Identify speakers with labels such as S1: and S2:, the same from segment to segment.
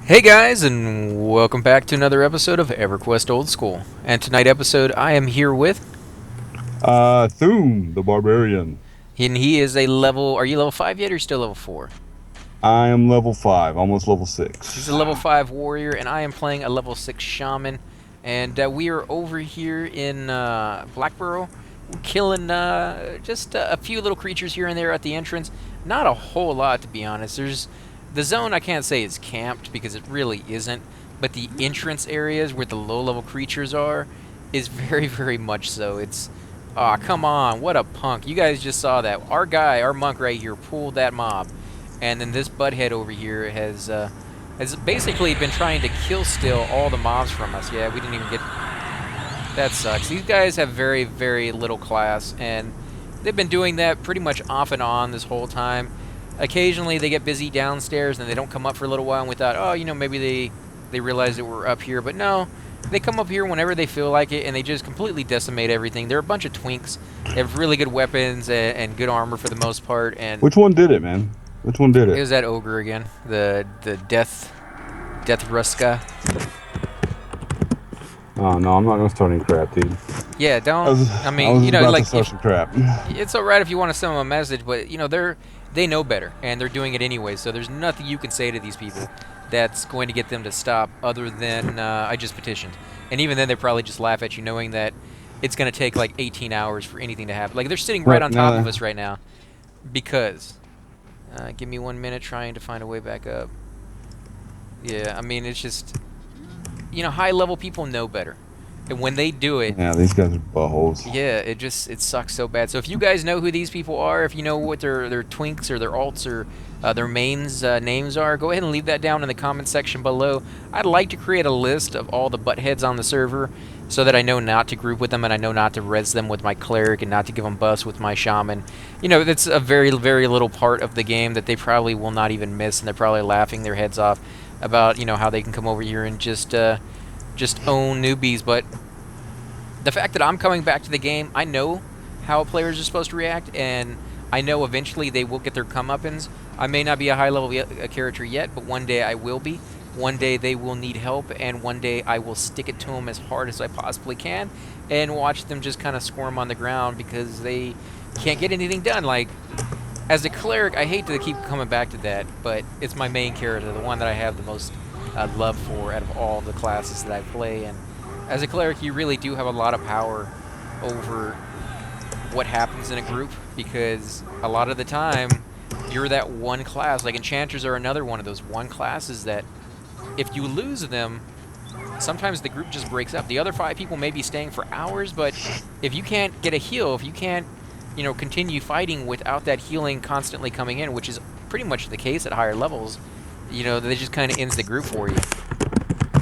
S1: Hey guys, and welcome back to another episode of Everquest Old School. And tonight episode, I am here with,
S2: Thum, the Barbarian.
S1: and he is a level. Are you level 5 yet, or still level 4?
S2: I am level 5, almost level
S1: He's
S2: 6.
S1: a level 5 warrior, and I am playing a level 6 shaman. And we are over here in BlackBurrow, killing just a few little creatures here and there at the entrance. Not a whole lot, to be honest. There's the zone. I can't say is camped because it really isn't, but the entrance areas where the low-level creatures are is very, very much so. It's aw, come on, what a punk! You guys just saw that. Our guy, our monk right here, pulled that mob, and then this butthead over here has basically been trying to kill still all the mobs from us. Yeah, we didn't even get... That sucks. These guys have very, very little class, and they've been doing that pretty much off and on this whole time. Occasionally they get busy downstairs and they don't come up for a little while, and we thought, oh, you know, maybe they realize that we're up here. But no, they come up here whenever they feel like it, and they just completely decimate everything. They're a bunch of twinks. They have really good weapons and good armor for the most part, and
S2: Which one did it, man? Which one did
S1: it
S2: it?
S1: was that ogre again, the death ruska.
S2: Oh, no, I'm not going to start any crap, dude.
S1: Yeah,
S2: I
S1: don't.
S2: was,
S1: I
S2: I
S1: mean,
S2: was
S1: you know,
S2: about to
S1: like
S2: start
S1: if
S2: some crap.
S1: it's alright if you want to send them a message, but you know they know better and they're doing it anyway. So there's nothing you can say to these people that's going to get them to stop, other than I just petitioned. And even then, they probably just laugh at you, knowing that it's going to take like 18 hours for anything to happen. Like they're sitting right
S2: Look,
S1: on top of us right now, because give me 1 minute trying to find a way back up. Yeah, I mean it's just, you know, high level people know better, and when they do it,
S2: yeah, these guys are buttholes.
S1: yeah, it sucks so bad. So if you guys know who these people are, if you know what their twinks or their alts or their mains names are, go ahead and leave that down in the comment section below. I'd like to create a list of all the buttheads on the server, so that I know not to group with them, and I know not to res them with my cleric, and not to give them buffs with my shaman. You know, that's a very, very little part of the game that they probably will not even miss, and they're probably laughing their heads off about, you know, how they can come over here and just own newbies. But the fact that I'm coming back to the game, I know how players are supposed to react, and I know eventually they will get their comeuppance. I may not be a high-level character yet, but one day I will be. One day they will need help, and one day I will stick it to them as hard as I possibly can, and watch them just kind of squirm on the ground because they can't get anything done. Like, as a cleric, I hate to keep coming back to that, but it's my main character, the one that I have the most love for out of all the classes that I play. And as a cleric, you really do have a lot of power over what happens in a group, because a lot of the time you're that one class. Like enchanters are another one of those one classes that if you lose them, sometimes the group just breaks up. The other 5 people may be staying for hours, but if you can't get a heal, if you can't, you know, continue fighting without that healing constantly coming in, which is pretty much the case at higher levels, you know, that just kind of ends the group for you.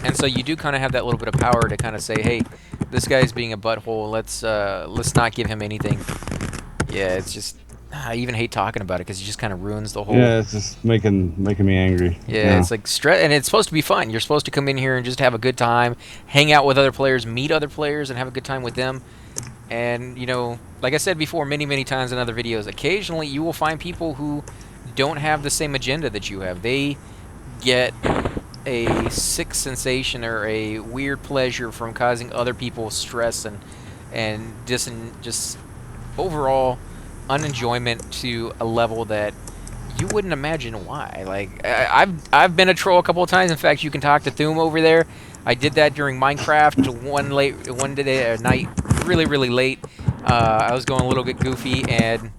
S1: And so you do kind of have that little bit of power to kind of say, hey, this guy's being a butthole. Let's not give him anything. Yeah, it's just, I even hate talking about it because it just kind of ruins the whole.
S2: Yeah, it's just making me angry.
S1: Yeah, it's like stress, and it's supposed to be fun. You're supposed to come in here and just have a good time, hang out with other players, meet other players, and have a good time with them. And you know, like I said before, many, many times in other videos, occasionally you will find people who don't have the same agenda that you have. They get a sick sensation or a weird pleasure from causing other people stress and just overall unenjoyment to a level that you wouldn't imagine why. Like I've been a troll a couple of times. In fact, you can talk to Thum over there. I did that during Minecraft one day night, really, really late. I was going a little bit goofy, and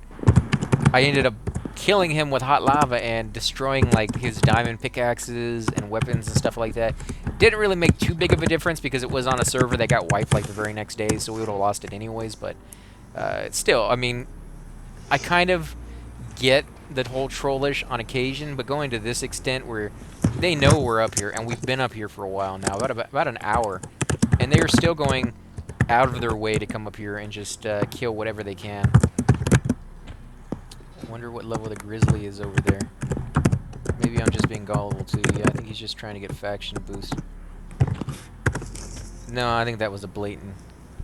S1: I ended up killing him with hot lava and destroying like his diamond pickaxes and weapons and stuff like that. Didn't really make too big of a difference because it was on a server that got wiped like the very next day, so we would have lost it anyways. But still, I mean, I kind of get the whole trollish on occasion, but going to this extent where they know we're up here, and we've been up here for a while now, about an hour, and they are still going out of their way to come up here and just kill whatever they can. I wonder what level the grizzly is over there. Maybe I'm just being gullible too. Yeah, I think he's just trying to get faction boost. No, I think that was a blatant.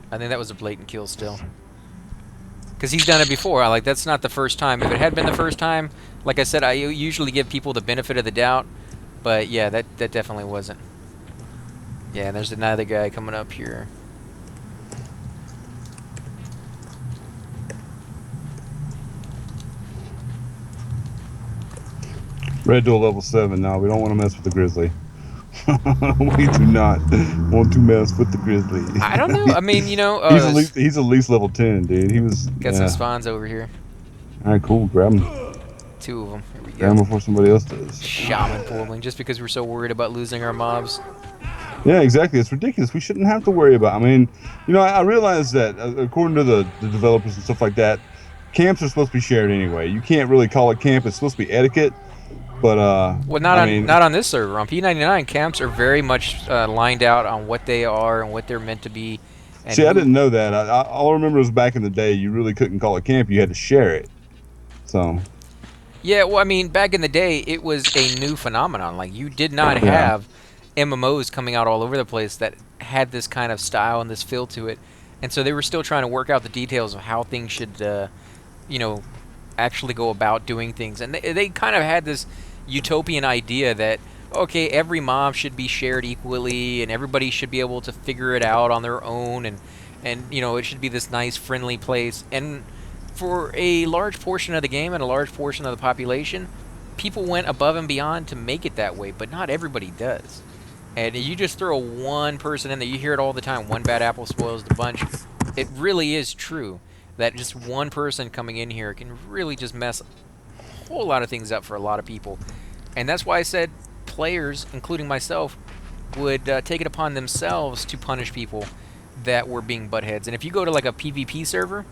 S1: I think that was a blatant kill still. Because he's done it before. Like, that's not the first time. If it had been the first time, like I said, I usually give people the benefit of the doubt. But yeah, that definitely wasn't. Yeah, and there's another guy coming up here.
S2: Red Duel level 7. No, we don't want to mess with the Grizzly. We do not want to mess with the Grizzly.
S1: I don't know. I mean, you know,
S2: He's at least level 10, dude. He was
S1: got some spawns over here.
S2: All right, cool. Grab him.
S1: 2 of them. Here we
S2: Grab him
S1: go.
S2: before somebody else does.
S1: Shaman pooling, just because we're so worried about losing our mobs.
S2: Yeah, exactly. It's ridiculous. We shouldn't have to worry about. I mean, you know, I realize that according to the developers and stuff like that, camps are supposed to be shared anyway. You can't really call it camp. It's supposed to be etiquette. But
S1: Well,
S2: I mean,
S1: not on this server. On P99, camps are very much lined out on what they are and what they're meant to be. And
S2: see, I didn't know that. All I remember was back in the day, you really couldn't call it camp. You had to share it. So.
S1: Yeah, well, I mean, back in the day, it was a new phenomenon. Like, you did not have MMOs coming out all over the place that had this kind of style and this feel to it. And so they were still trying to work out the details of how things should, you know, actually go about doing things. And they kind of had this utopian idea that, okay, every mob should be shared equally and everybody should be able to figure it out on their own. And you know, it should be this nice, friendly place. And for a large portion of the game and a large portion of the population, people went above and beyond to make it that way, but not everybody does. And you just throw one person in there, you hear it all the time, one bad apple spoils the bunch. It really is true that just one person coming in here can really just mess a whole lot of things up for a lot of people. And that's why I said players, including myself, would take it upon themselves to punish people that were being buttheads. And if you go to like a PvP server,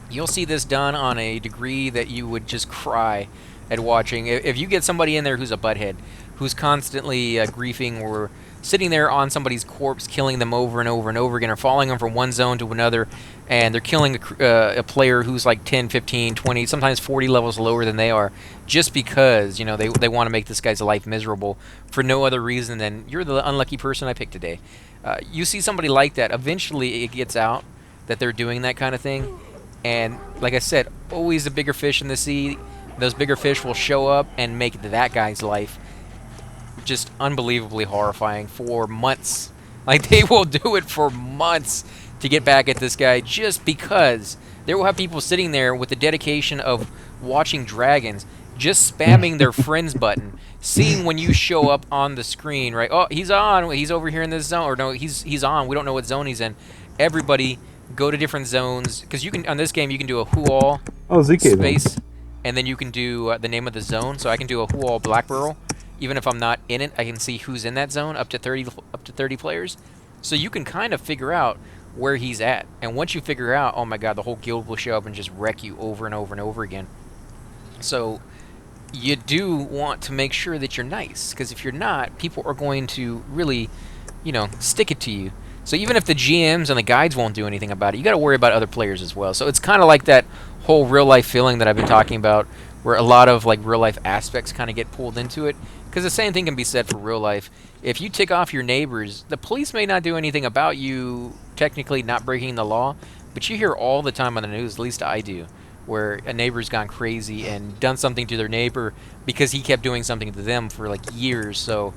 S1: you'll see this done on a degree that you would just cry at watching. If you get somebody in there who's a butthead, who's constantly griefing or sitting there on somebody's corpse, killing them over and over and over again, or following them from one zone to another, and they're killing a player who's like 10, 15, 20, sometimes 40 levels lower than they are, just because, you know, they want to make this guy's life miserable for no other reason than you're the unlucky person I picked today. You see somebody like that, eventually it gets out that they're doing that kind of thing. And like I said, always a bigger fish in the sea. Those bigger fish will show up and make that guy's life just unbelievably horrifying for months. Like, they will do it for months to get back at this guy just because there will have people sitting there with the dedication of watching dragons, just spamming their friends button, seeing when you show up on the screen, right? Oh, he's on. He's over here in this zone. Or no, he's on. We don't know what zone he's in. Everybody go to different zones, because you can, on this game, you can do a who all space, and then you can do the name of the zone. So I can do a who all BlackBurrow. Even if I'm not in it, I can see who's in that zone, up to 30 players. So you can kind of figure out where he's at. And once you figure out, oh my god, the whole guild will show up and just wreck you over and over and over again. So you do want to make sure that you're nice, because if you're not, people are going to really, you know, stick it to you. So even if the GMs and the guides won't do anything about it, you got to worry about other players as well. So it's kind of like that whole real life feeling that I've been talking about, where a lot of like real life aspects kind of get pulled into it. Because the same thing can be said for real life. If you tick off your neighbors, the police may not do anything about you technically not breaking the law, but you hear all the time on the news, at least I do, where a neighbor's gone crazy and done something to their neighbor because he kept doing something to them for like years. So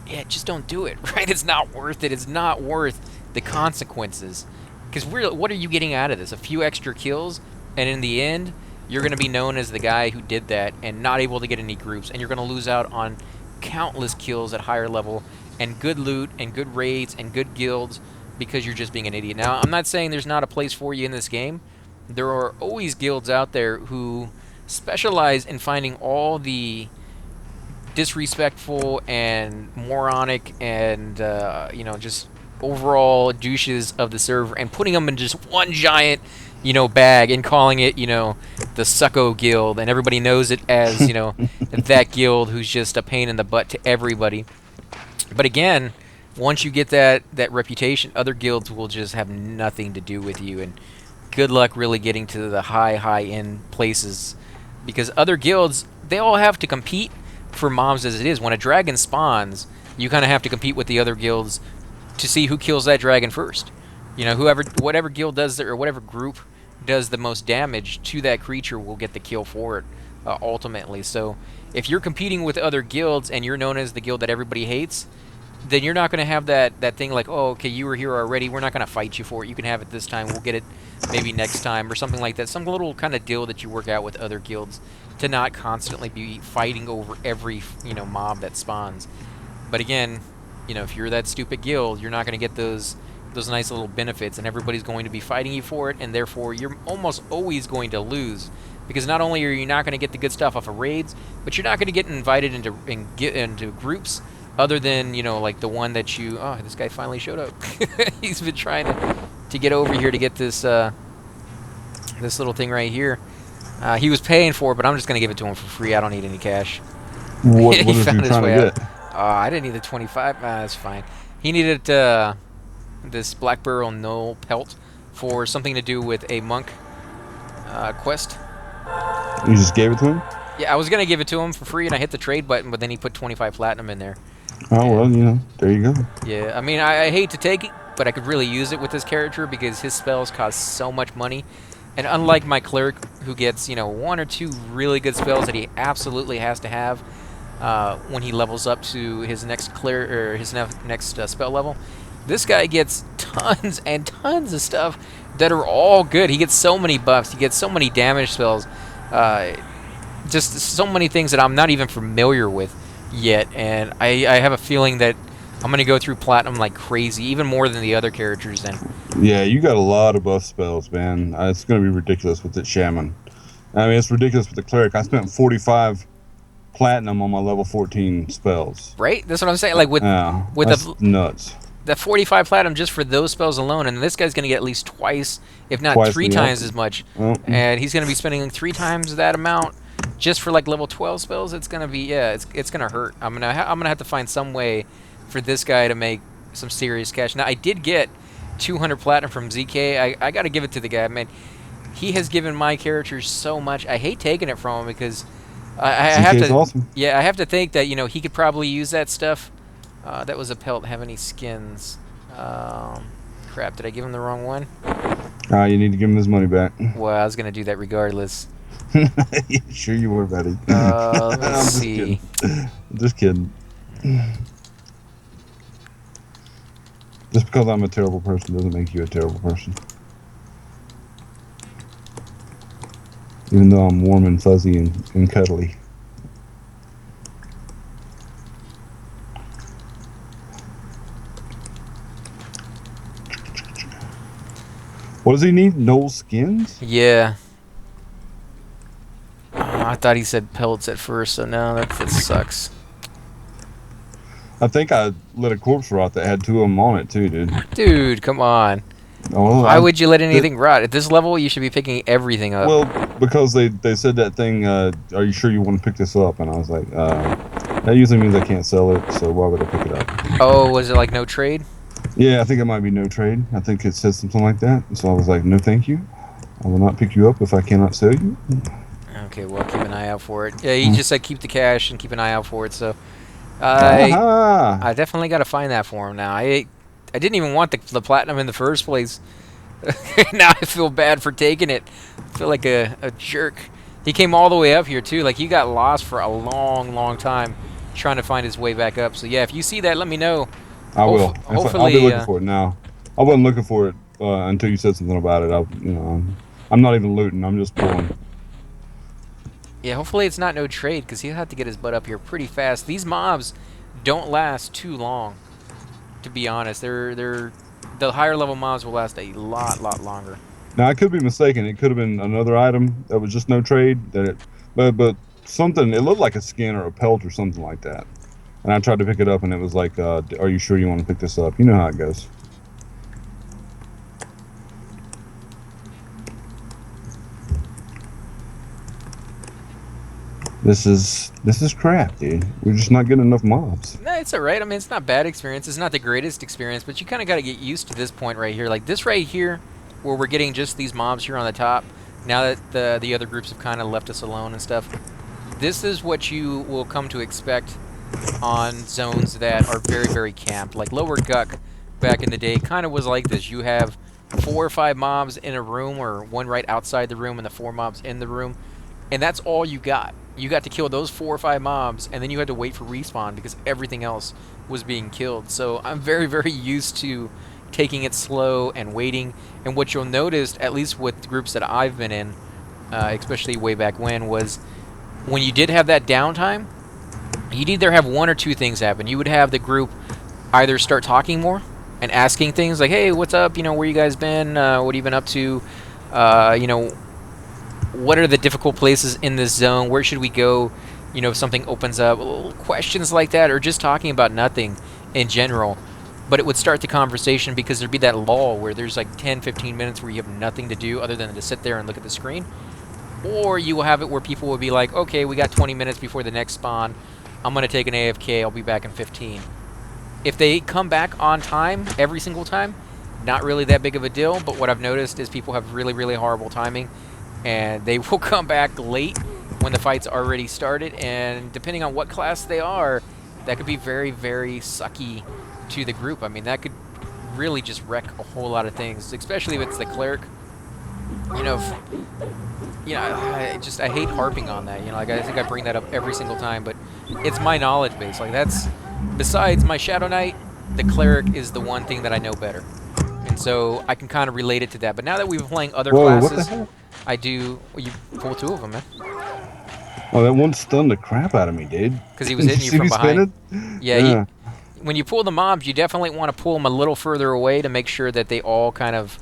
S1: yeah, just don't do it, right? It's not worth it. It's not worth the consequences. Because what are you getting out of this? A few extra kills, and in the end, you're going to be known as the guy who did that and not able to get any groups, and you're going to lose out on countless kills at higher level and good loot and good raids and good guilds because you're just being an idiot. Now, I'm not saying there's not a place for you in this game. There are always guilds out there who specialize in finding all the disrespectful and moronic and you know, just overall douches of the server and putting them in just one giant, you know, bag and calling it, you know, the Sucko Guild, and everybody knows it as, you know, that guild who's just a pain in the butt to everybody. But again, once you get that reputation, other guilds will just have nothing to do with you, and good luck really getting to the high end places, because other guilds, they all have to compete for mobs as it is. When a dragon spawns, you kind of have to compete with the other guilds to see who kills that dragon first. You know, whatever guild does or whatever group does the most damage to that creature will get the kill for it. ultimately. So if you're competing with other guilds and you're known as the guild that everybody hates, then you're not going to have that thing like, oh, okay, you were here already. We're not going to fight you for it. You can have it this time. We'll get it maybe next time or something like that. Some little kind of deal that you work out with other guilds to not constantly be fighting over every mob that spawns. But again, if you're that stupid guild, you're not going to get those nice little benefits, and everybody's going to be fighting you for it, and therefore you're almost always going to lose. Because not only are you not going to get the good stuff off of raids, but you're not going to get invited into groups other than, like the one that you... Oh, this guy finally showed up. He's been trying to get over here to get this this little thing right here. He was paying for it, but I'm just going to give it to him for free. I don't need any cash.
S2: What
S1: He
S2: is he
S1: found his
S2: trying
S1: way
S2: to
S1: out.
S2: get?
S1: I didn't need the 25. That's fine. He needed this BlackBurrow null pelt for something to do with a monk quest.
S2: You just gave it to him?
S1: Yeah, I was going to give it to him for free, and I hit the trade button, but then he put 25 platinum in there.
S2: Oh, well, there you go.
S1: Yeah, I mean, I hate to take it, but I could really use it with this character because his spells cost so much money. And unlike my cleric, who gets, one or two really good spells that he absolutely has to have when he levels up to his next next spell level, this guy gets tons and tons of stuff that are all good. He gets so many buffs. He gets so many damage spells. Just so many things that I'm not even familiar with yet. And I have a feeling that I'm going to go through Platinum like crazy, even more than the other characters then.
S2: Yeah, you got a lot of buff spells, man. It's going to be ridiculous with the Shaman. I mean, it's ridiculous with the Cleric. I spent 45 platinum on my level 14 spells.
S1: Right? That's what I'm saying. Like with
S2: that's nuts.
S1: The 45 platinum just for those spells alone, and this guy's going to get at least twice, if not three times as much. And he's going to be spending 3 times that amount just for like level 12 spells. It's going to be it's going to hurt. I'm going to have to find some way for this guy to make some serious cash. Now I did get 200 platinum from ZK. I got to give it to the guy, man. He has given my characters so much. I hate taking it from him because I have to.
S2: Awesome.
S1: Yeah, I have to think that he could probably use that stuff. That was a pelt. Have any skins? Crap! Did I give him the wrong one?
S2: You need to give him his money back.
S1: Well, I was gonna do that regardless.
S2: Sure you were, buddy.
S1: Let's see.
S2: Just kidding. Just because I'm a terrible person doesn't make you a terrible person. Even though I'm warm and fuzzy and cuddly. What does he need? No skins?
S1: Yeah. I thought he said pelts at first, so no, that sucks.
S2: I think I let a corpse rot that had 2 of them on it too, dude.
S1: Dude, come on.
S2: Oh,
S1: Why would you let anything rot? At this level, you should be picking everything up.
S2: Well, because they said that thing, are you sure you want to pick this up? And I was like, that usually means I can't sell it, so why would I pick it up?
S1: Oh, was it like no trade?
S2: Yeah, I think it might be no trade. I think it says something like that. So I was like, no thank you. I will not pick you up if I cannot sell you.
S1: Okay, well, keep an eye out for it. Yeah, he just said keep the cash and keep an eye out for it, so... I definitely got to find that for him now. I didn't even want the platinum in the first place. Now I feel bad for taking it. I feel like a jerk. He came all the way up here, too. Like, he got lost for a long, long time trying to find his way back up. So, yeah, if you see that, let me know.
S2: I will.
S1: Hopefully,
S2: I'll be looking for it now. I wasn't looking for it until you said something about it. I'm not even looting. I'm just pulling.
S1: Yeah, hopefully it's not no trade, because he'll have to get his butt up here pretty fast. These mobs don't last too long, to be honest. The higher level mobs will last a lot longer.
S2: Now, I could be mistaken. It could have been another item that was just no trade. But something, it looked like a skin or a pelt or something like that. And I tried to pick it up, and it was like, are you sure you want to pick this up? You know how it goes. This is crap, dude. We're just not getting enough mobs.
S1: No, it's alright. I mean, it's not bad experience. It's not the greatest experience, but you kind of got to get used to this point right here. Like this right here, where we're getting just these mobs here on the top, now that the other groups have kind of left us alone and stuff. This is what you will come to expect on zones that are very, very camped. Like Lower Guck back in the day kind of was like this. You have 4 or 5 mobs in a room, or one right outside the room and the 4 mobs in the room. and that's all you got. You got to kill those 4 or 5 mobs, and then you had to wait for respawn because everything else was being killed. So I'm very, very used to taking it slow and waiting. And what you'll notice, at least with the groups that I've been in, especially way back was when you did have that downtime, you'd either have one or two things happen. You would have the group either start talking more and asking things like, "Hey, what's up? You know, where you guys been? What have you been up to? You know, what are the difficult places in this zone? Where should we go? You know, if something opens up." Little questions like that, or just talking about nothing in general. But it would start the conversation because there'd be that lull where there's like 10, 15 minutes where you have nothing to do other than to sit there and look at the screen. Or you will have it where people will be like, okay, we got 20 minutes before the next spawn. I'm going to take an AFK. I'll be back in 15. If they come back on time every single time, not really that big of a deal. But what I've noticed is people have really, really horrible timing. And they will come back late when the fight's already started. And depending on what class they are, that could be very, very sucky to the group. I mean, that could really just wreck a whole lot of things, especially if it's the cleric. You know, I hate harping on that. You know, like I think I bring that up every single time, but it's my knowledge base. Like that's besides my Shadow Knight, the cleric is the one thing that I know better, and so I can kind of relate it to that. But now that we've been playing other
S2: Whoa, what the
S1: classes,
S2: hell?
S1: I do. Well, you pull two of them, man,
S2: Oh, that one stunned the crap out of me, dude.
S1: because he was
S2: Did you
S1: hitting you
S2: see
S1: from
S2: me
S1: behind.
S2: spinning?
S1: Yeah,
S2: Yeah.
S1: when you pull the mobs, you definitely want to pull them a little further away to make sure that they all kind of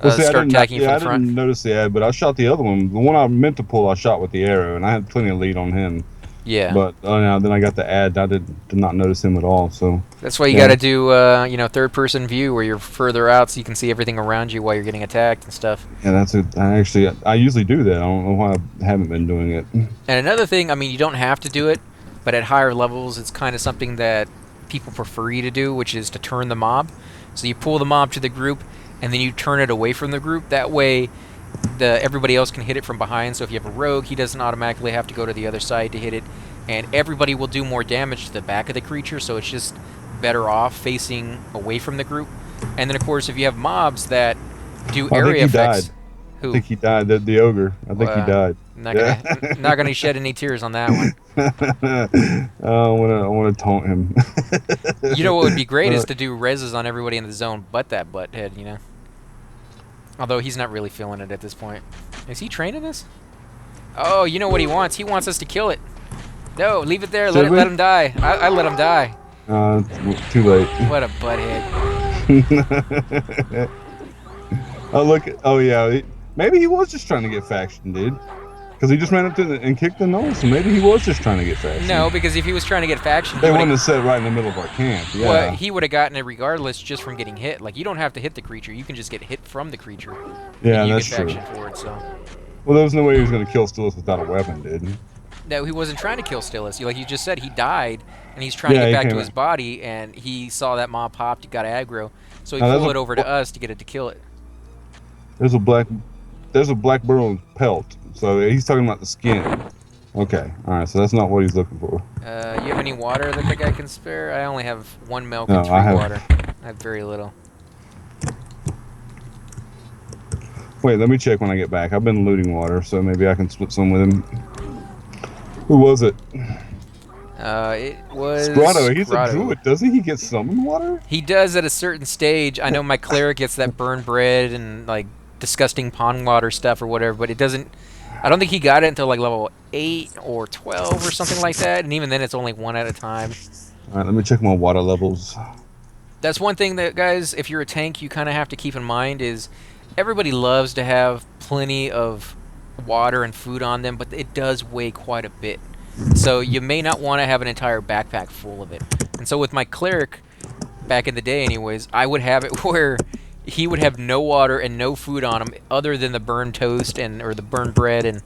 S2: Well, see,
S1: start attacking you from
S2: I
S1: the front.
S2: didn't notice the ad, but I shot the other one. The one I meant to pull, I shot with the arrow, and I had plenty of lead on him.
S1: Yeah.
S2: But no, then I got the ad. I did not notice him at all. So
S1: That's why you
S2: yeah,
S1: got to do, you know, third-person view where you're further out so you can see everything around you while you're getting attacked and stuff.
S2: yeah, that's it. I usually do that. I don't know why I haven't been doing it.
S1: And another thing, I mean, you don't have to do it, but at higher levels, it's kind of something that people prefer you to do, which is to turn the mob. So you pull the mob to the group, and then you turn it away from the group. That way, everybody else can hit it from behind. So if you have a rogue, he doesn't automatically have to go to the other side to hit it. And everybody will do more damage to the back of the creature, so it's just better off facing away from the group. And then, of course, if you have mobs that do
S2: I think
S1: area
S2: he
S1: effects...
S2: died. I
S1: Who?
S2: think he died. The ogre. I think he died.
S1: Not gonna shed any tears on that one.
S2: I want to taunt him.
S1: You know what would be great is to do reses on everybody in the zone but that butthead, you know? Although he's not really feeling it at this point. Is he training us? Oh, you know what he wants? He wants us to kill it. No, leave it there. Let him die. I let him die.
S2: Too late.
S1: What a butthead.
S2: Oh look! Oh yeah, maybe he was just trying to get faction, dude. Because he just ran up to and kicked the nose, so maybe he was just trying to get faction.
S1: No, because if he was trying to get faction,
S2: they wouldn't have set right in the middle of our camp. Yeah.
S1: Well, he would have gotten it regardless, just from getting hit. Like, you don't have to hit the creature; you can just get hit from the creature.
S2: Yeah,
S1: and you
S2: that's
S1: get
S2: true.
S1: faction for it, so.
S2: Well, there was no way he was going to kill Stillus without a weapon, dude.
S1: No, he wasn't trying to kill Stillus. Like you just said, he died, and he's trying to get back to his body, and he saw that mob popped, he got aggro, so he pulled it over to us to get it to kill it.
S2: There's a BlackBurrow pelt, so he's talking about the skin. Okay, all right, so that's not what he's looking for.
S1: You have any water that the guy can spare? I only have 1 milk
S2: No,
S1: and 3 water. I have very little.
S2: Wait, let me check when I get back. I've been looting water, so maybe I can split some with him. Who was it?
S1: It was
S2: Grotto. He's
S1: Grotto.
S2: a druid, doesn't he? He gets summon water?
S1: He does at a certain stage. I know my cleric gets that burned bread and like disgusting pond water stuff or whatever, but it doesn't. I don't think he got it until like level 8 or 12 or something like that, and even then it's only 1 at a time.
S2: All right, let me check my water levels.
S1: That's one thing that, guys, if you're a tank, you kind of have to keep in mind is everybody loves to have plenty of water and food on them, but it does weigh quite a bit. So you may not want to have an entire backpack full of it. And so with my cleric, back in the day anyways, I would have it where he would have no water and no food on him other than the burned toast or the burned bread and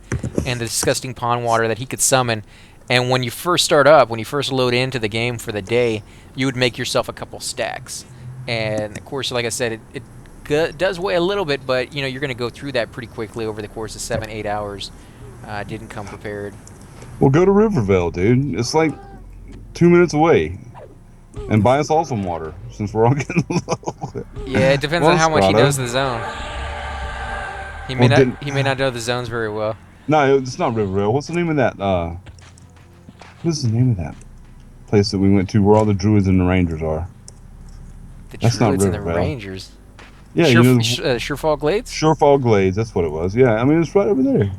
S1: the disgusting pond water that he could summon. And when you first start up, when you first load into the game for the day, you would make yourself a couple stacks. And of course, like I said, it does weigh a little bit, but you know you're going to go through that pretty quickly over the course of 7-8 hours. Didn't come prepared.
S2: Well, go to Rivervale, dude. It's like 2 minutes away. And buy us all some water, since we're all getting low.
S1: Yeah, it depends on how much he knows the zone. He may not know the zones very well.
S2: No, it's not Rivervale. What's the name of that? What's the name of that place that we went to where all the druids and the rangers are?
S1: The
S2: That's not
S1: Druids and the
S2: Rivervale.
S1: Rangers.
S2: Yeah, you know,
S1: Surefall Glades?
S2: Surefall Glades. That's what it was. Yeah, I mean, it's right over there.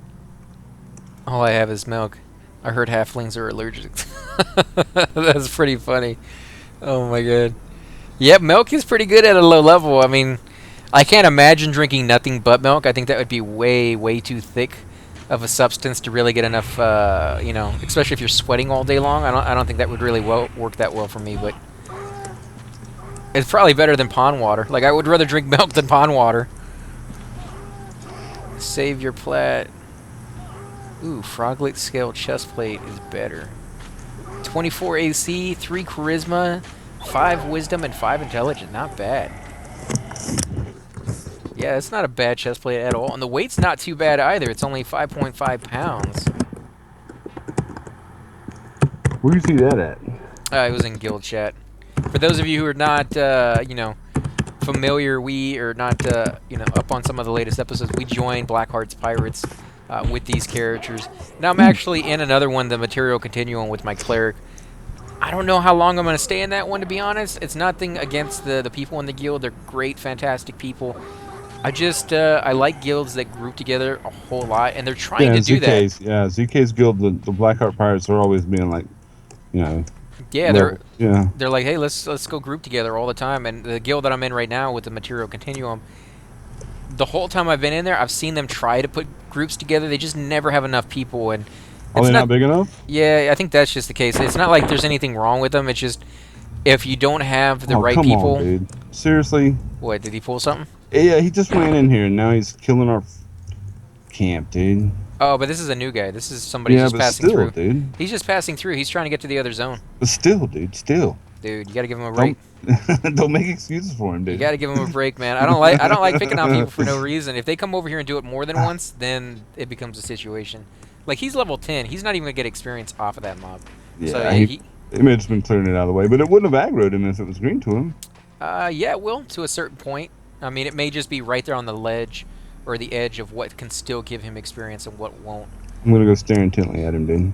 S1: All I have is milk. I heard halflings are allergic. That's pretty funny. Oh my god. Yep, milk is pretty good at a low level. I mean, I can't imagine drinking nothing but milk. I think that would be way, way too thick of a substance to really get enough, especially if you're sweating all day long. I don't think that would really work that well for me, but it's probably better than pond water. Like, I would rather drink milk than pond water. Save your plat. Ooh, Froglet Scale Chestplate is better. 24 AC, 3 Charisma, 5 Wisdom, and 5 Intelligence. Not bad. Yeah, it's not a bad chestplate at all. And the weight's not too bad either. It's only 5.5 pounds.
S2: Where do you see that at?
S1: It was in guild chat. For those of you who are not, familiar, up on some of the latest episodes, we joined Blackheart's Pirates with these characters. Now I'm actually in another one, the Material Continuum, with my cleric. I don't know how long I'm going to stay in that one, to be honest. It's nothing against the people in the guild. They're great, fantastic people. I like guilds that group together a whole lot, and they're trying to do that.
S2: Yeah, ZK's guild, the Blackheart Pirates are always being like, you know,
S1: Yeah,
S2: level.
S1: they're like, hey, let's go group together all the time. And the guild that I'm in right now with the Material Continuum, the whole time I've been in there, I've seen them try to put groups together. They just never have enough people, and
S2: Are they not big enough?
S1: Yeah, I think that's just the case. It's not like there's anything wrong with them. It's just if you don't have the right people.
S2: On, dude. Seriously?
S1: What, did he pull something?
S2: Yeah, he just ran in here and now he's killing our camp, dude.
S1: Oh, but this is a new guy. This is somebody just passing through.
S2: Dude.
S1: He's just passing through. He's trying to get to the other zone.
S2: But still, dude, still.
S1: Dude, you gotta give him a break.
S2: Don't make excuses for him, dude.
S1: You gotta give him a break, man. I don't like picking on people for no reason. If they come over here and do it more than once, then it becomes a situation. Like, he's level 10. He's not even gonna get experience off of that mob.
S2: Yeah,
S1: so,
S2: he may have just been clearing it out of the way, but it wouldn't have aggroed him if it was green to him.
S1: Yeah, it will, to a certain point. I mean, it may just be right there on the ledge or the edge of what can still give him experience and what won't.
S2: I'm gonna go stare intently at him, dude.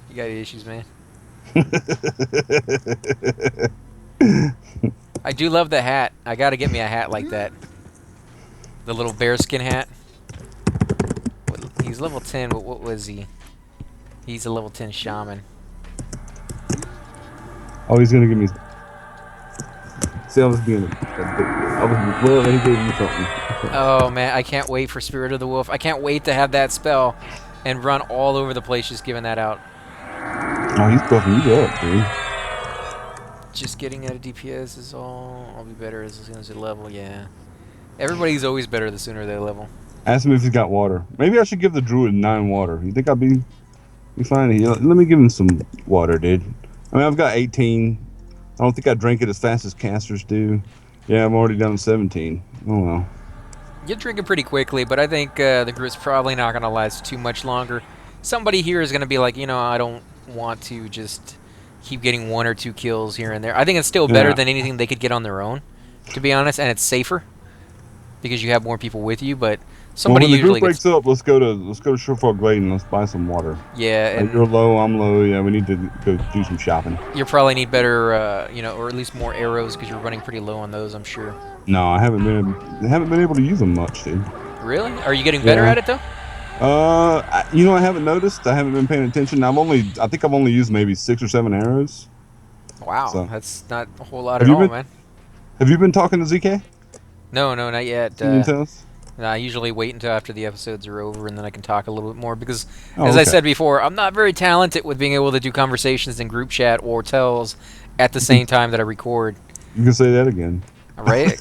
S1: You got issues, man. I do love the hat. I gotta get me a hat like that. The little bearskin hat. He's level 10, but what was he? He's a level 10 shaman.
S2: Oh, he's gonna give me... See, I was being... Well, he gave me something.
S1: Oh, man, I can't wait for Spirit of the Wolf. I can't wait to have that spell and run all over the place just giving that out.
S2: Oh, he's buffing you up, dude.
S1: Just getting out of DPS is all. I'll be better as soon as they level, yeah. Everybody's always better the sooner they level.
S2: Ask him if he's got water. Maybe I should give the druid 9 water. You think I'll be fine? Let me give him some water, dude. I mean, I've got 18. I don't think I drink it as fast as casters do. Yeah, I'm already down to 17. Oh, well.
S1: You're drinking pretty quickly, but I think the group's probably not going to last too much longer. Somebody here is going to be like, I don't want to just keep getting 1 or 2 kills here and there. I think it's still better than anything they could get on their own, to be honest, and it's safer because you have more people with you. But somebody
S2: when the
S1: usually
S2: group breaks up, let's go to Surefall Glade and let's buy some water.
S1: Yeah,
S2: and you're low, I'm low. Yeah, we need to go do some shopping.
S1: You probably need better, or at least more arrows because you're running pretty low on those, I'm sure.
S2: No, I haven't been able to use them much, dude.
S1: Really? Are you getting better at it though?
S2: I haven't noticed. I haven't been paying attention. I think I've only used maybe 6 or 7 arrows.
S1: Wow, so, that's not a whole lot at all, man.
S2: Have you been talking to ZK?
S1: No, not yet.
S2: Can you tell us?
S1: I usually wait until after the episodes are over, and then I can talk a little bit more because, as I said before, I'm not very talented with being able to do conversations in group chat or tells at the same time that I record.
S2: You can say that again.
S1: All right?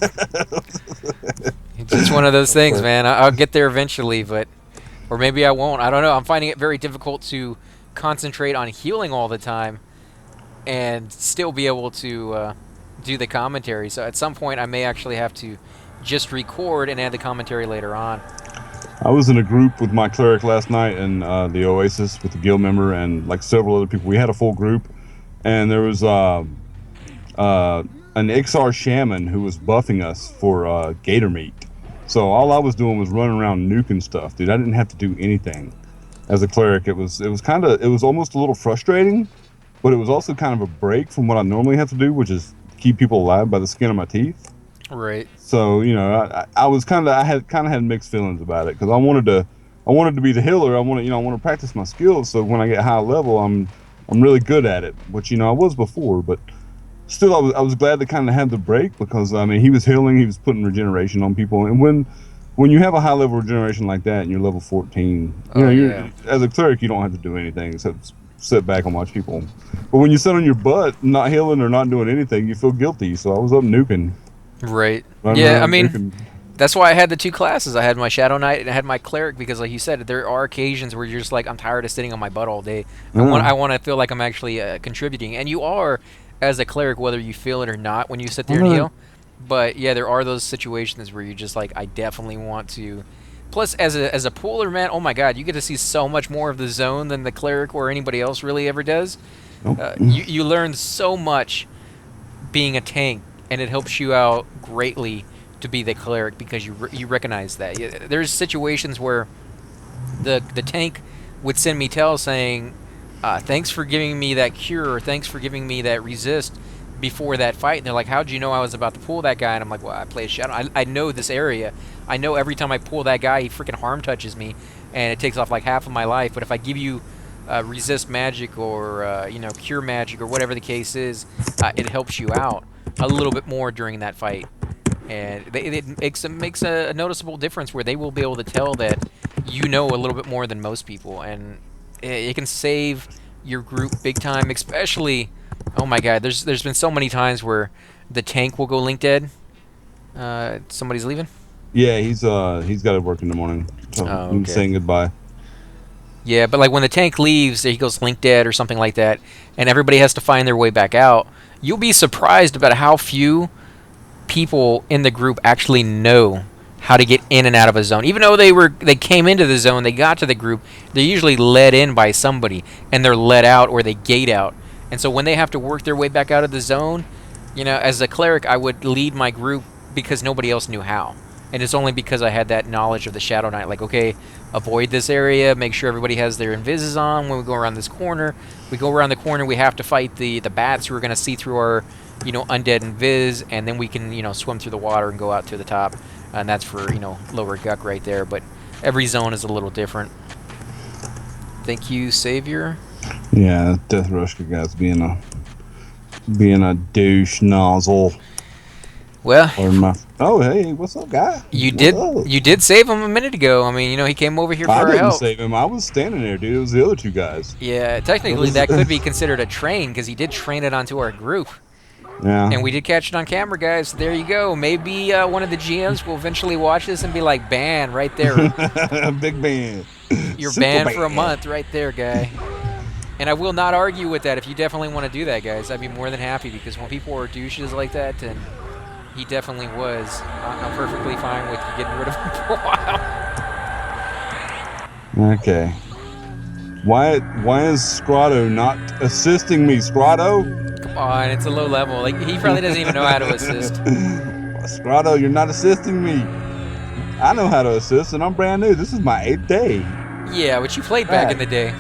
S1: It's just one of those things, man. I'll get there eventually, or maybe I won't. I don't know. I'm finding it very difficult to concentrate on healing all the time and still be able to do the commentary. So at some point, I may actually have to just record and add the commentary later on.
S2: I was in a group with my cleric last night in the Oasis with a guild member and like several other people. We had a full group, and there was an XR Shaman who was buffing us for gator meat. So all I was doing was running around nuking stuff, dude. I didn't have to do anything. As a cleric, it was almost a little frustrating, but it was also kind of a break from what I normally have to do, which is keep people alive by the skin of my teeth.
S1: Right.
S2: So I was I had kind of had mixed feelings about it because I wanted to be the healer. I want to practice my skills. So when I get high level, I'm really good at it, which I was before. But still, I was glad to kind of have the break because I mean he was healing, he was putting regeneration on people, and when you have a high level regeneration like that and you're level 14,
S1: Oh
S2: you're
S1: yeah.
S2: as a cleric you don't have to do anything except sit back and watch people. But when you sit on your butt, not healing or not doing anything, you feel guilty. So I was up nuking,
S1: Right.
S2: running
S1: Yeah. I
S2: around
S1: mean,
S2: nuking.
S1: that's why I had the two classes. I had my Shadow Knight and I had my Cleric because, like you said, there are occasions where you're just like, I'm tired of sitting on my butt all day.
S2: Yeah.
S1: I want to feel like I'm actually contributing, and you are as a Cleric, whether you feel it or not, when you sit
S2: I
S1: there and
S2: know.
S1: heal. But yeah, there are those situations where you're just like, I definitely want to. Plus, as a pooler, man, oh my God, you get to see so much more of the zone than the Cleric or anybody else really ever does.
S2: Nope.
S1: You learn so much being a tank, and it helps you out greatly to be the cleric because you recognize that. There's situations where the tank would send me tells saying, "Thanks for giving me that cure, or thanks for giving me that resist before that fight." And they're like, "How'd you know I was about to pull that guy?" And I'm like, "Well, I play a shadow. I know this area. I know every time I pull that guy, he freaking harm touches me, and it takes off like half of my life. But if I give you resist magic or cure magic or whatever the case is, it helps you out a little bit more during that fight." And it makes a noticeable difference where they will be able to tell that you know a little bit more than most people, and it can save your group big time. Especially, oh my God, there's been so many times where the tank will go link dead. Somebody's leaving.
S2: Yeah, he's got to work in the morning, so
S1: Oh,
S2: he's
S1: okay.
S2: saying goodbye.
S1: Yeah, but like when the tank leaves, he goes link dead or something like that, and everybody has to find their way back out. You'll be surprised about how few people in the group actually know how to get in and out of a zone. Even though they came into the zone, they got to the group, they're usually led in by somebody and they're let out or they gate out. And so when they have to work their way back out of the zone, as a cleric I would lead my group because nobody else knew how. And it's only because I had that knowledge of the Shadow Knight, like, okay, avoid this area, make sure everybody has their invises on when we go around this corner. We go around the corner, we have to fight the bats who are going to see through our undead invis, and then we can swim through the water and go out to the top, and that's for lower guck right there. But every zone is a little different. Thank you, Savior.
S2: Yeah, Death Rush guy's being a douche nozzle.
S1: Well,
S2: Or my oh hey, what's up, guy?
S1: you
S2: What's
S1: did
S2: up?
S1: you did save him a minute ago. I mean, he came over here
S2: I
S1: for our
S2: didn't
S1: help.
S2: save him. I was standing there, dude. It was the other two guys.
S1: Yeah,
S2: It
S1: technically
S2: was
S1: that could be considered a train because he did train it onto our group.
S2: yeah.
S1: And we did catch it on camera, guys. There you go. Maybe one of the GMs will eventually watch this and be like, "Ban right there.
S2: Big band.
S1: You're
S2: Super
S1: banned for a
S2: band.
S1: month right there, guy." And I will not argue with that. If you definitely want to do that, guys, I'd be more than happy because when people are douches like that, and he definitely was, I'm perfectly fine with you getting rid of him for a while.
S2: Okay. Why is Scrotto not assisting me, Scrotto?
S1: Come on, it's a low level. Like he probably doesn't even know how to assist.
S2: Scrotto, you're not assisting me. I know how to assist, and I'm brand new. This is my 8th day.
S1: Yeah, which you played back in
S2: Back.
S1: the day,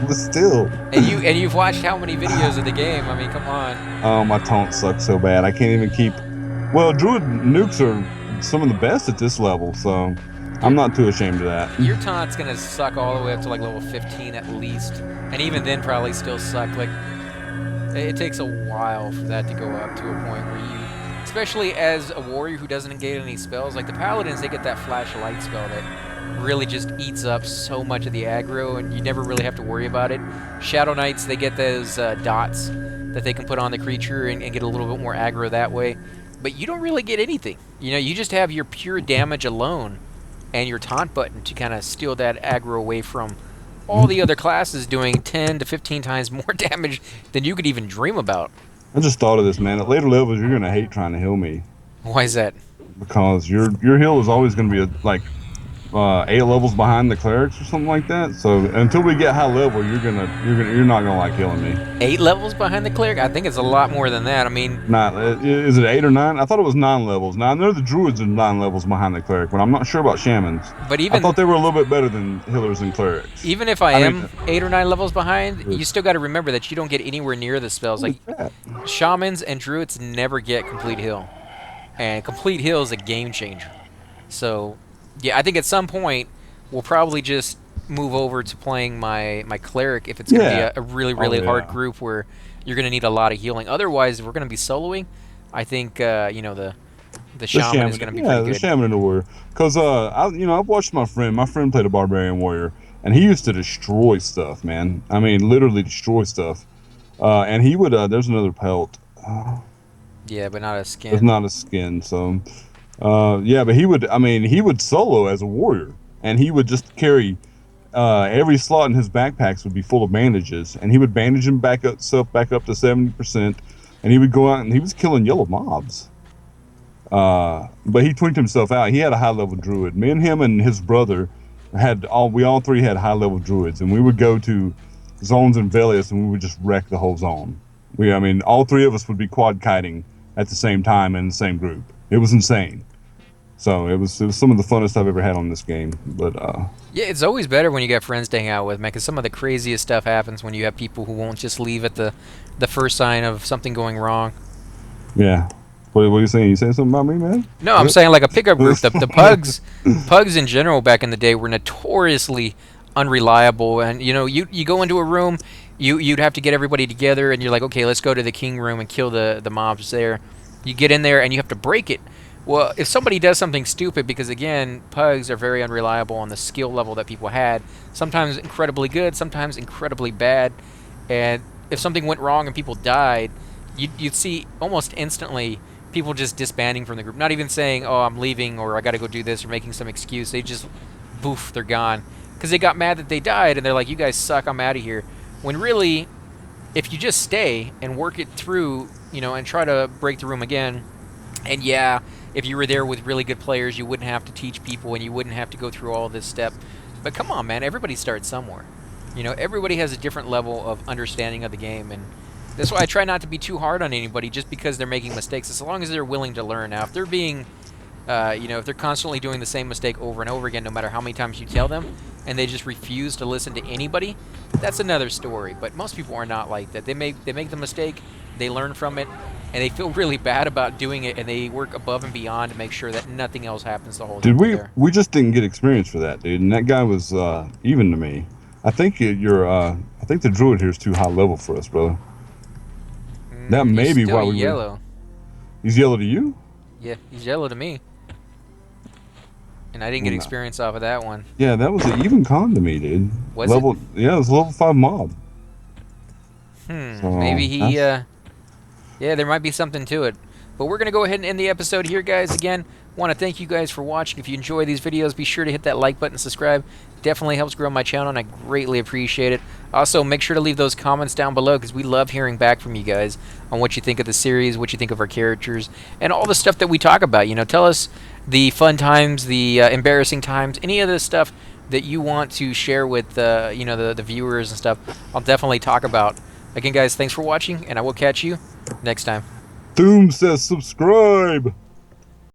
S2: But still.
S1: and you've watched how many videos of the game? I mean, come on.
S2: Oh, my taunts suck so bad. I can't even keep. Well, Druid nukes are some of the best at this level, so I'm
S1: Your
S2: not too ashamed of that.
S1: your taunt's gonna suck all the way up to like level 15 at least, and even then probably still suck. Like it takes a while for that to go up to a point where you, especially as a warrior who doesn't engage any spells, like the paladins, they get that flash of light spell that really just eats up so much of the aggro, and you never really have to worry about it. Shadow Knights, they get those dots that they can put on the creature and get a little bit more aggro that way, but you don't really get anything. You just have your pure damage alone and your taunt button to kind of steal that aggro away from all the other classes doing 10 to 15 times more damage than you could even dream about.
S2: I just thought of this, man. At later levels, you're gonna hate trying to heal me
S1: Why is that?
S2: because your heal is always gonna be like 8 levels behind the clerics or something like that. So until we get high level, you're not gonna like killing me.
S1: 8 levels behind the cleric? I think it's a lot more than that. I mean,
S2: Not is it 8 or 9? I thought it was 9 levels. Now I know the druids are 9 levels behind the cleric, but I'm not sure about shamans.
S1: but
S2: I thought
S1: even
S2: they were a little bit better than healers and clerics.
S1: even if I
S2: I mean,
S1: am 8 or 9 levels behind, you still got to remember that you don't get anywhere near the spells.
S2: what is
S1: Like
S2: that?
S1: shamans and druids never get complete heal, and complete heal is a game changer. So, yeah, I think at some point we'll probably just move over to playing my cleric if it's going to be
S2: Yeah.
S1: a really
S2: Oh
S1: really hard
S2: yeah.
S1: group where you're going to need a lot of healing. Otherwise, if we're going to be soloing, I think the
S2: The
S1: shaman is
S2: shaman,
S1: going to be
S2: yeah,
S1: pretty
S2: the
S1: good.
S2: shaman and the warrior. Cause I've watched my friend. My friend played a barbarian warrior, and he used to destroy stuff, man. I mean, literally destroy stuff. And he would. There's another pelt.
S1: Yeah, but not a
S2: There's
S1: skin.
S2: not a skin, so. Yeah, but he would. I mean, he would solo as a warrior, and he would just carry. Every slot in his backpacks would be full of bandages, and he would bandage him back up to 70%, and he would go out and he was killing yellow mobs. But he twinked himself out. He had a high level druid. Me and him and his brother we all three had high level druids, and we would go to zones in Velius and we would just wreck the whole zone. I mean, all three of us would be quad kiting at the same time in the same group. It was insane. So it was some of the funnest I've ever had on this game. But
S1: Yeah, it's always better when you got friends to hang out with, man, because some of the craziest stuff happens when you have people who won't just leave at the first sign of something going wrong.
S2: yeah. What are you saying? You saying something about me, man?
S1: No, I'm saying like a pickup group. The pugs in general back in the day were notoriously unreliable, and you go into a room, you'd have to get everybody together, and you're like, okay, let's go to the king room and kill the mobs there. You get in there and you have to break it. Well, if somebody does something stupid, because again, pugs are very unreliable on the skill level that people had. Sometimes incredibly good, sometimes incredibly bad, and if something went wrong and people died, you'd see almost instantly people just disbanding from the group, not even saying, "Oh, I'm leaving," or "I got to go do this," or making some excuse. They just, boof, they're gone because they got mad that they died, and they're like, "You guys suck. I'm out of here." When really, if you just stay and work it through, and try to break the room again, and yeah, if you were there with really good players, you wouldn't have to teach people, and you wouldn't have to go through all this step. But come on, man, everybody starts somewhere. Everybody has a different level of understanding of the game, and that's why I try not to be too hard on anybody just because they're making mistakes, as long as they're willing to learn. Now, if they're being, if they're constantly doing the same mistake over and over again, no matter how many times you tell them, and they just refuse to listen to anybody, that's another story. But most people are not like that. They make the mistake, they learn from it, and they feel really bad about doing it, and they work above and beyond to make sure that nothing else happens the whole
S2: Did
S1: time they're there.
S2: we just didn't get experience for that, dude? And that guy was even to me. I think I think the druid here is too high level for us, brother. That may
S1: He's
S2: be
S1: still
S2: why we were.
S1: yellow.
S2: He's yellow to you?
S1: Yeah, he's yellow to me. And I didn't get
S2: No.
S1: experience off of that one.
S2: Yeah, that was an even con to me, dude.
S1: Was it?
S2: Yeah, it was a level 5 mob.
S1: Maybe
S2: So
S1: he, yeah, there might be something to it. But we're going to go ahead and end the episode here, guys. Again, want to thank you guys for watching. If you enjoy these videos, be sure to hit that like button and subscribe. Definitely helps grow my channel, and I greatly appreciate it. Also, make sure to leave those comments down below, because we love hearing back from you guys on what you think of the series, what you think of our characters, and all the stuff that we talk about. Tell us the fun times, the embarrassing times, any of the stuff that you want to share with the viewers and stuff. I'll definitely talk about. Again, guys, thanks for watching, and I will catch you next time.
S2: Doom says subscribe.